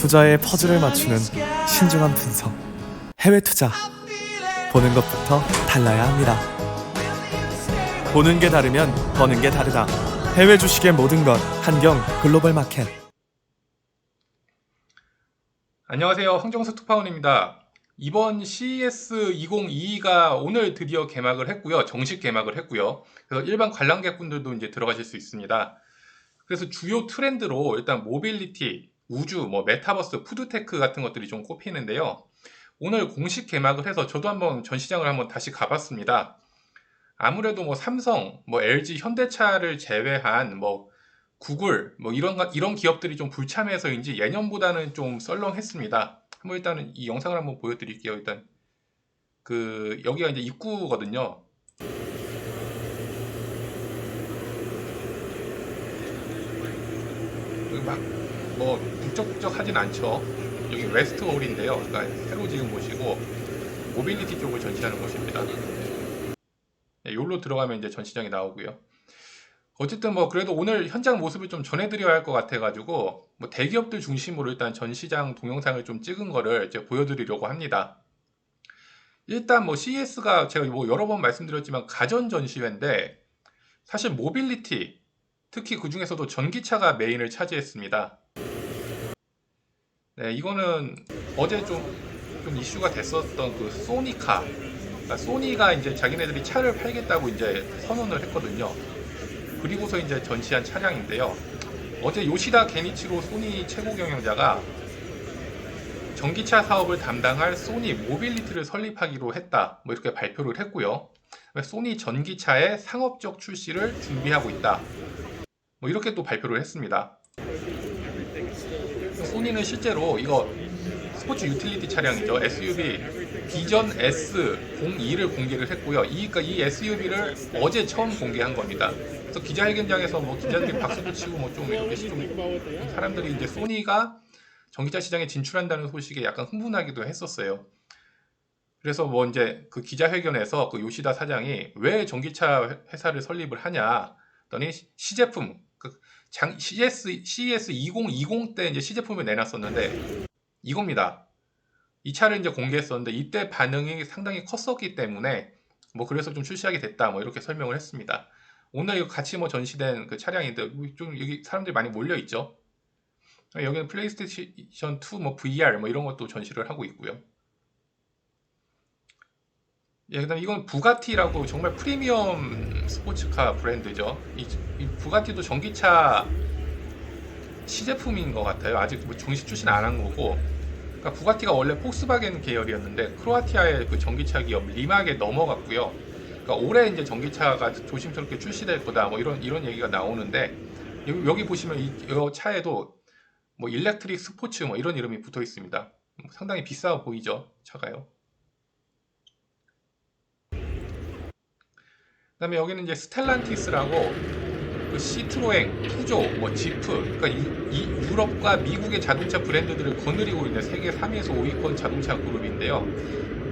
투자의 퍼즐을 맞추는 신중한 분석. 해외 투자. 보는 것부터 달라야 합니다. 보는 게 다르면 버는 게 다르다. 해외 주식의 모든 것 한경 글로벌 마켓. 안녕하세요. 황정수 투파원입니다. 이번 CES 2022가 오늘 드디어 개막을 했고요. 정식 개막을 했고요. 그래서 일반 관람객분들도 이제 들어가실 수 있습니다. 그래서 주요 트렌드로 일단 모빌리티, 우주, 메타버스, 푸드테크 같은 것들이 좀 꼽히는데요. 오늘 공식 개막을 해서 저도 한번 전시장을 한번 다시 가봤습니다. 아무래도 삼성, LG, 현대차를 제외한 구글, 이런 기업들이 좀 불참해서인지 예년보다는 좀 썰렁했습니다. 한번 일단은 이 영상을 한번 보여드릴게요. 일단 여기가 이제 입구거든요. 북적북적하진 않죠. 여기 웨스트홀인데요. 그러니까 새로 지은 곳이고 모빌리티 쪽을 전시하는 곳입니다. 여기로 들어가면 이제 전시장이 나오고요. 어쨌든 그래도 오늘 현장 모습을 좀 전해드려야 할 것 같아가지고 대기업들 중심으로 일단 전시장 동영상을 좀 찍은 거를 이제 보여드리려고 합니다. 일단 CES가 제가 여러 번 말씀드렸지만 가전 전시회인데 사실 모빌리티, 특히 그 중에서도 전기차가 메인을 차지했습니다. 네, 이거는 어제 좀 이슈가 됐었던 그 소니카, 그러니까 소니가 이제 자기네들이 차를 팔겠다고 이제 선언을 했거든요. 그리고서 이제 전시한 차량인데요. 어제 요시다 게니치로 소니 최고 경영자가 전기차 사업을 담당할 소니 모빌리티를 설립하기로 했다. 이렇게 발표를 했고요. 소니 전기차의 상업적 출시를 준비하고 있다. 이렇게 또 발표를 했습니다. 소니는 실제로 이거 스포츠 유틸리티 차량이죠. SUV 비전 S02를 공개를 했고요. 이 SUV를 어제 처음 공개한 겁니다. 그래서 기자회견장에서 기자들이 박수도 치고 좀 이렇게 사람들이 이제 소니가 전기차 시장에 진출한다는 소식에 약간 흥분하기도 했었어요. 그래서 이제 그 기자회견에서 그 요시다 사장이 왜 전기차 회사를 설립을 하냐 했더니 시제품 CES 2020 때 이제 시제품을 내놨었는데 이겁니다. 이 차를 이제 공개했었는데 이때 반응이 상당히 컸었기 때문에 그래서 좀 출시하게 됐다 이렇게 설명을 했습니다. 오늘 같이 전시된 그 차량인데 좀 여기 사람들이 많이 몰려 있죠. 여기는 플레이스테이션 2 VR 이런 것도 전시를 하고 있고요. 예, 그다음 이건 부가티라고 정말 프리미엄 스포츠카 브랜드죠. 이 부가티도 전기차 시제품인 것 같아요. 아직 정식 출시는 안 한 거고. 그러니까 부가티가 원래 폭스바겐 계열이었는데 크로아티아의 그 전기차 기업 리막에 넘어갔고요. 그러니까 올해 이제 전기차가 조심스럽게 출시될 거다. 이런 얘기가 나오는데 여기 보시면 이 차에도 일렉트릭 스포츠 이런 이름이 붙어 있습니다. 상당히 비싸 보이죠, 차가요. 그다음에 여기는 이제 스텔란티스라고 그 시트로엥, 푸조, 지프, 그러니까 이 유럽과 미국의 자동차 브랜드들을 거느리고 있는 세계 3위에서 5위권 자동차 그룹인데요.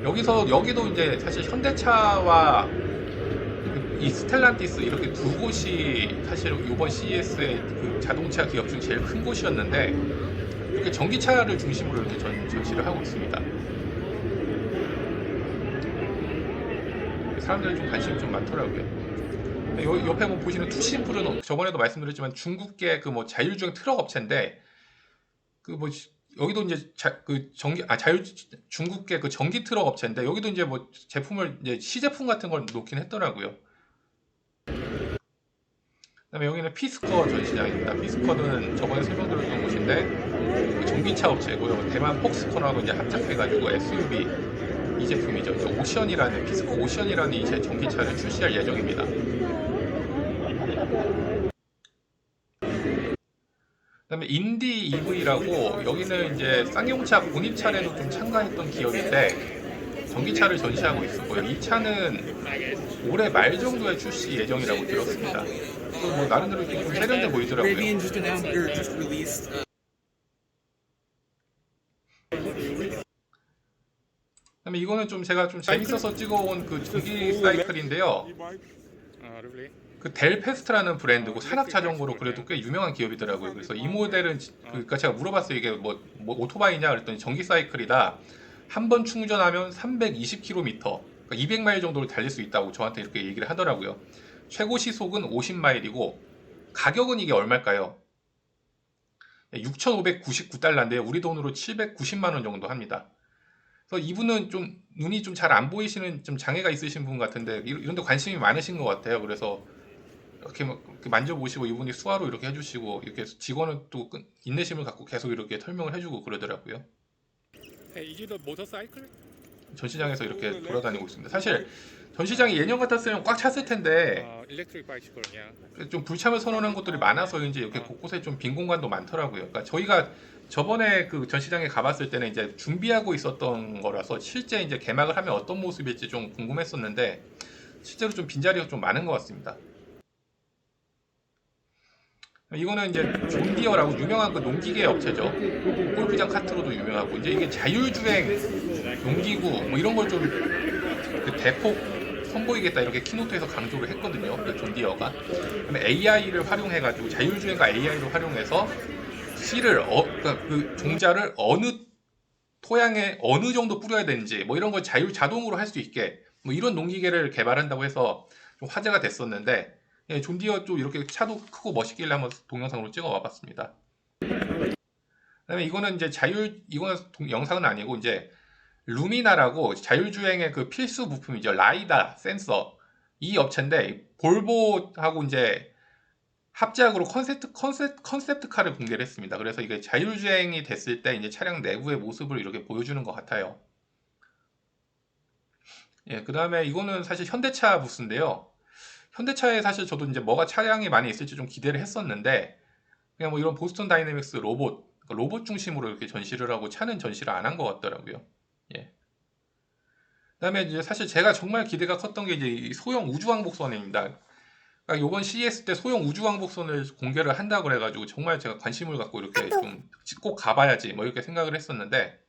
여기도 이제 사실 현대차와 이 스텔란티스 이렇게 두 곳이 사실 이번 CES의 그 자동차 기업 중 제일 큰 곳이었는데 이렇게 전기차를 중심으로 이렇게 전시를 하고 있습니다. 사람들이 좀 관심이 좀 많더라고요. 옆에 보시는 투심플은 저번에도 말씀드렸지만 중국계 자율주행 트럭 업체인데 여기도 이제 중국계 그 전기 트럭 업체인데 여기도 이제 제품을 이제 시제품 같은 걸 놓긴 했더라고요. 그다음에 여기는 피스커 전시장입니다. 피스커는 저번에 설명드렸던 곳인데 전기차 업체고요. 대만 폭스콘하고 이제 합작해가지고 SUV 이 제품이죠. 오션이라는 피스코 오션이라는 이제 전기차를 출시할 예정입니다. 그다음에 인디 EV라고 여기는 이제 쌍용차 공입 차례도 좀 참가했던 기업인데 전기차를 전시하고 있었고요. 이 차는 올해 말 정도에 출시 예정이라고 들었습니다. 나름대로 좀 세련돼 보이더라고요. 그다음에 이거는 제가 좀 재밌어서 찍어온 그 전기 사이클인데요. 그 델페스트라는 브랜드고 산악 자전거로 그래도 꽤 유명한 기업이더라고요. 그래서 이 모델은 그러니까 제가 물어봤어요. 이게 뭐 오토바이냐 그랬더니 전기 사이클이다. 한 번 충전하면 320km, 그러니까 200마일 정도를 달릴 수 있다고 저한테 이렇게 얘기를 하더라고요. 최고 시속은 50마일이고 가격은 이게 얼마일까요? 6,599달러인데요. 우리 돈으로 790만 원 정도 합니다. 그래서 이분은 좀 눈이 좀 잘 안 보이시는 좀 장애가 있으신 분 같은데 이런 데 관심이 많으신 것 같아요. 그래서 이렇게 막 이렇게 만져보시고 이분이 수화로 이렇게 해주시고 이렇게 직원은 또 인내심을 갖고 계속 이렇게 설명을 해주고 그러더라고요. Is it a motorcycle? 전시장에서 이렇게 돌아다니고 있습니다. 사실 전시장이 예년 같았으면 꽉 찼을 텐데 Electric bicycle, yeah. 좀 불참을 선언한 곳들이 많아서 이제 이렇게 곳곳에 좀 빈 공간도 많더라고요. 그러니까 저희가 저번에 그 전시장에 가봤을 때는 이제 준비하고 있었던 거라서 실제 이제 개막을 하면 어떤 모습일지 좀 궁금했었는데 실제로 좀 빈자리가 좀 많은 것 같습니다. 이거는 이제 존디어라고 유명한 그 농기계 업체죠. 골프장 카트로도 유명하고 이제 이게 자율주행 농기구 뭐 이런 걸 좀 대폭 선보이겠다 이렇게 키노트에서 강조를 했거든요. 존디어가. 그다음에 AI를 활용해가지고 자율주행과 AI를 활용해서 씨를 그러니까 그 종자를 어느 토양에 어느 정도 뿌려야 되는지 뭐 이런 걸 자동으로 할 수 있게 뭐 이런 농기계를 개발한다고 해서 좀 화제가 됐었는데 예, 존디어 좀 이렇게 차도 크고 멋있길래 한번 동영상으로 찍어 와봤습니다. 그다음에 이거는 이제 이거는 영상은 아니고 이제 루미나라고 자율주행의 그 필수 부품이죠. 라이다 센서 이 업체인데 볼보하고 이제 합작으로 컨셉트카를 공개를 했습니다. 그래서 이게 자율주행이 됐을 때 이제 차량 내부의 모습을 이렇게 보여주는 것 같아요. 예, 그 다음에 이거는 사실 현대차 부스인데요. 현대차에 사실 저도 이제 뭐가 차량이 많이 있을지 좀 기대를 했었는데 그냥 뭐 이런 보스턴 다이내믹스 로봇 중심으로 이렇게 전시를 하고 차는 전시를 안 한 것 같더라고요. 예. 그다음에 이제 사실 제가 정말 기대가 컸던 게 이제 이 소형 우주왕복선입니다. 그러니까 이번 CES 때 소형 우주왕복선을 공개를 한다고 그래가지고 정말 제가 관심을 갖고 이렇게 좀 꼭 가봐야지 뭐 이렇게 생각을 했었는데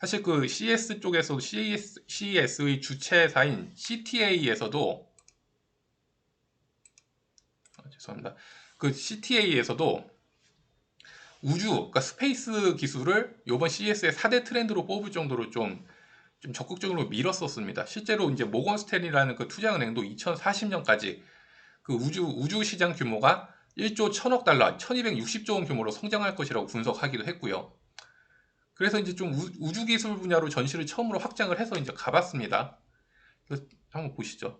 사실 그 CES 쪽에서 CES의 주최사인 CTA에서도 죄송합니다. 그 CTA에서도 그러니까 스페이스 기술을 이번 CES의 4대 트렌드로 뽑을 정도로 좀 적극적으로 밀었었습니다. 실제로 이제 모건 스탠리라는 그 투자은행도 2040년까지 그 우주 시장 규모가 1조 1000억 달러, 1260조 원 규모로 성장할 것이라고 분석하기도 했고요. 그래서 이제 좀 우주 기술 분야로 전시를 처음으로 확장을 해서 이제 가봤습니다. 그래서 한번 보시죠.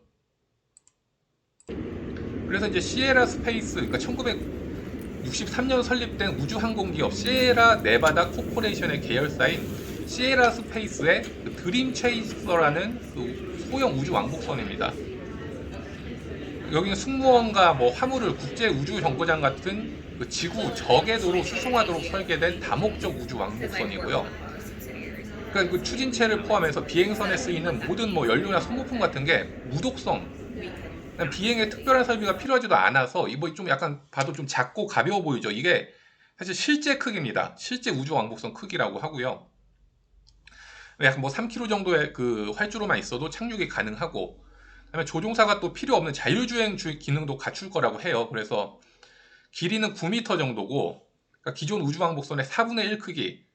그래서 이제 시에라 스페이스, 그러니까 1963년 설립된 우주항공기업 시에라 네바다 코퍼레이션의 계열사인 시에라 스페이스의 그 드림 체이서라는 그 소형 우주 왕복선입니다. 여기는 승무원과 뭐 화물을 국제 우주 정거장 같은 그 지구 저궤도로 수송하도록 설계된 다목적 우주 왕복선이고요. 그러니까 그 추진체를 포함해서 비행선에 쓰이는 모든 뭐 연료나 소모품 같은 게 무독성, 비행에 특별한 설비가 필요하지도 않아서 이거 좀 약간 봐도 좀 작고 가벼워 보이죠. 이게 사실 실제 크기입니다. 실제 우주 왕복선 크기라고 하고요. 약간 뭐 3km 정도의 그 활주로만 있어도 착륙이 가능하고, 그다음에 조종사가 또 필요 없는 자율주행 기능도 갖출 거라고 해요. 그래서 길이는 9m 정도고, 그러니까 기존 우주왕복선의 4분의 1 크기,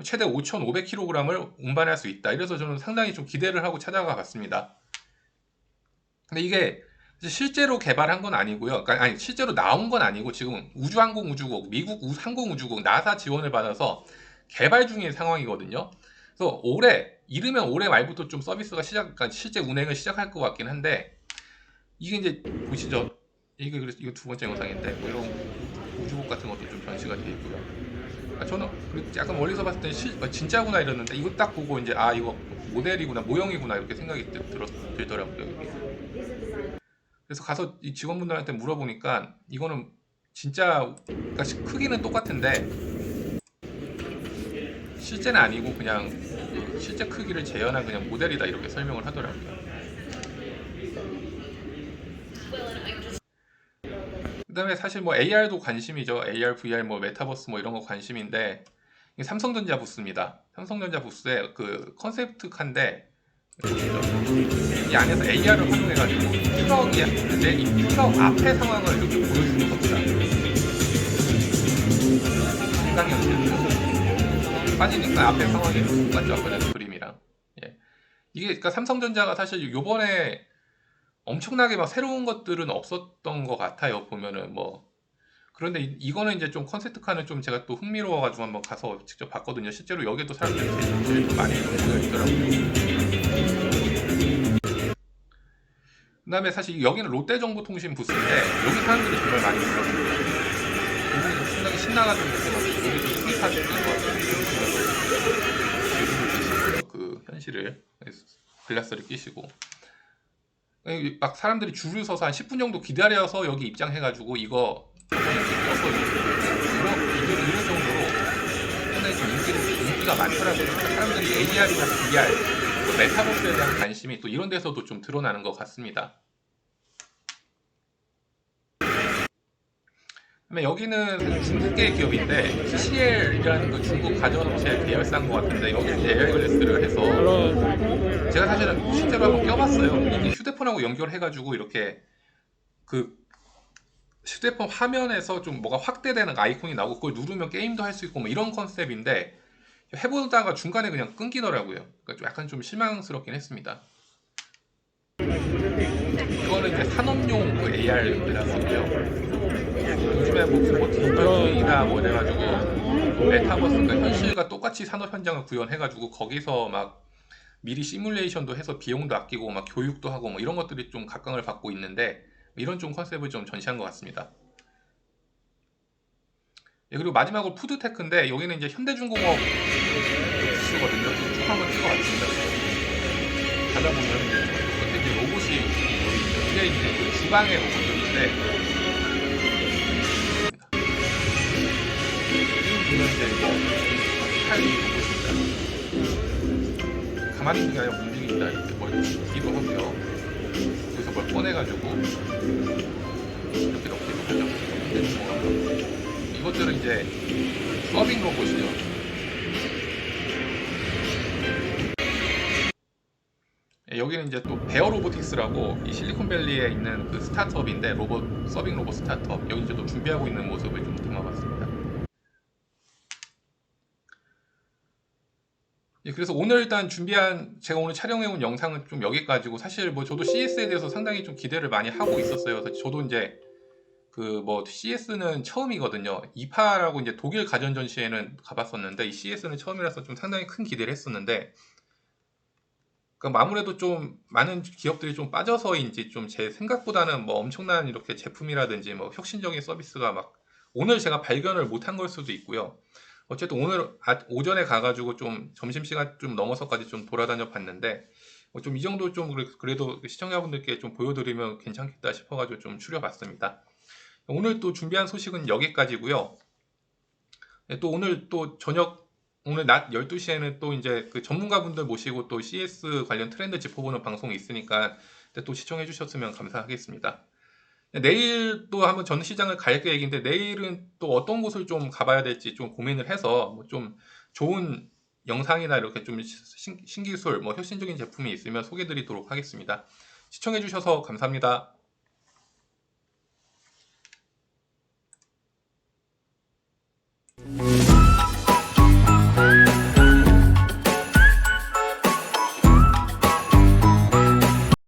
최대 5,500kg을 운반할 수 있다. 이래서 저는 상당히 좀 기대를 하고 찾아가 봤습니다. 근데 이게 실제로 개발한 건 아니고요. 그러니까 아니 실제로 나온 건 아니고 지금 우주항공우주국, 미국 항공우주국, 나사 지원을 받아서 개발 중인 상황이거든요. 그래서 이르면 올해 말부터 좀 서비스가 그러니까 실제 운행을 시작할 것 같긴 한데, 이게 이제 보시죠. 이거 두 번째 영상인데 뭐 이런 우주복 같은 것도 좀 전시가 되어 있고요. 저는 약간 멀리서 봤을 때 진짜구나 이랬는데 이거 딱 보고 이제 이거 모델이구나, 모형이구나 이렇게 생각이 들더라고요. 여기. 그래서 가서 이 직원분들한테 물어보니까 이거는 진짜 그러니까 크기는 똑같은데 실제는 아니고 그냥 그 실제 크기를 재현한 그냥 모델이다 이렇게 설명을 하더라고요. 그 다음에 사실 뭐 AR도 관심이죠. AR, VR, 뭐 메타버스 뭐 이런 거 관심인데, 이게 삼성전자 부스입니다. 삼성전자 부스의 그 컨셉트카인데 보시죠. 이 안에서 AR을 활용해가지고 트럭이 있는데 이 트럭 앞의 상황을 이렇게 보여주는 겁니다. 일광현실 빠지니까 앞에 상황이 이렇게 똑같죠. 아까 전에 그림이랑. 예. 이게 그러니까 삼성전자가 사실 요번에 엄청나게 막 새로운 것들은 없었던 것 같아요. 보면은 뭐 그런데 이거는 이제 좀 컨셉트카는 좀 제가 또 흥미로워가지고 한번 가서 직접 봤거든요. 실제로 여기도 사람들이 제일 좀 많이 모여 있더라고요. 그 다음에 사실 여기는 롯데정보통신 부스인데 여기 사람들이 정말 많이 모였습니다. 여기 상당히 신나가지고 이렇게 막 여기서 스윗하시는 것 같아요. 그 현실을 글라스를 끼시고 막 사람들이 줄을 서서 한 10분 정도 기다려서 여기 입장해가지고 이거 이런 정도로 상당히 좀 인기가 많더라고요. 그러니까 사람들이 AR이나 VR, 또 메타버스에 대한 관심이 또 이런 데서도 좀 드러나는 것 같습니다. 그다음에 여기는 중국계 기업인데 TCL이라는 그 중국 가전업체 계열사인 것 같은데 여기 이제 AR 글래스를 해서 제가 사실은 실제로 한번 껴봤어요. 이게 휴대폰하고 연결해가지고 이렇게 그 휴대폰 화면에서 좀 뭐가 확대되는 아이콘이 나오고 그걸 누르면 게임도 할 수 있고 뭐 이런 컨셉인데 해보다가 중간에 그냥 끊기더라고요. 그러니까 좀 약간 좀 실망스럽긴 했습니다. 이거는 이제 산업용 그 AR 글라스고요. 요즘에 뭐 딥러닝이나 뭐 이래가지고 메타버스 그러니까 현실과 똑같이 산업 현장을 구현해가지고 거기서 막 미리 시뮬레이션도 해서 비용도 아끼고 막 교육도 하고 뭐 이런 것들이 좀 각광을 받고 있는데 이런 좀 컨셉을 좀 전시한 것 같습니다. 예, 그리고 마지막으로 푸드테크인데 여기는 이제 현대중공업 부스거든요. 쭉 한번 찍어봤습니다. 가다 보면 이제 로봇이 이게 이제 그 주방의 로봇들인데 보면 이제 칼 로봇입니다. 가만히 있는 게 아니라 움직입니다. 이렇게 뭘 넣기도 하고요. 여기서 뭘 꺼내가지고 이렇게 넣기도 하죠. 현대중공업 이것들은 이제 서빙 로봇이죠. 여기는 이제 또 베어 로보틱스라고 이 실리콘밸리에 있는 그 스타트업인데 서빙 로봇 스타트업 여기 이제 또 준비하고 있는 모습을 좀 담아봤습니다. 예, 그래서 오늘 일단 제가 오늘 촬영해온 영상은 좀 여기까지고 사실 뭐 저도 CS에 대해서 상당히 좀 기대를 많이 하고 있었어요. 그래서 저도 이제 그 뭐 CS는 처음이거든요. 이파라고 이제 독일 가전 전시회는 가봤었는데 이 CS는 처음이라서 좀 상당히 큰 기대를 했었는데 그러니까 아무래도 좀 많은 기업들이 좀 빠져서인지 좀 제 생각보다는 뭐 엄청난 이렇게 제품이라든지 뭐 혁신적인 서비스가 막 오늘 제가 발견을 못한 걸 수도 있고요. 어쨌든 오늘 오전에 가가지고 좀 점심시간 좀 넘어서까지 좀 돌아다녀 봤는데 좀 이 정도 좀 그래도 시청자분들께 좀 보여드리면 괜찮겠다 싶어가지고 좀 추려봤습니다. 오늘 또 준비한 소식은 여기까지고요. 네, 또 오늘 또 오늘 낮 12시에는 또 이제 그 전문가분들 모시고 또 CS 관련 트렌드 짚어보는 방송이 있으니까 또 시청해 주셨으면 감사하겠습니다. 네, 내일 또 한번 전시장을 갈 계획인데 내일은 또 어떤 곳을 좀 가봐야 될지 좀 고민을 해서 뭐 좀 좋은 영상이나 이렇게 좀 신기술, 뭐 혁신적인 제품이 있으면 소개해 드리도록 하겠습니다. 시청해 주셔서 감사합니다.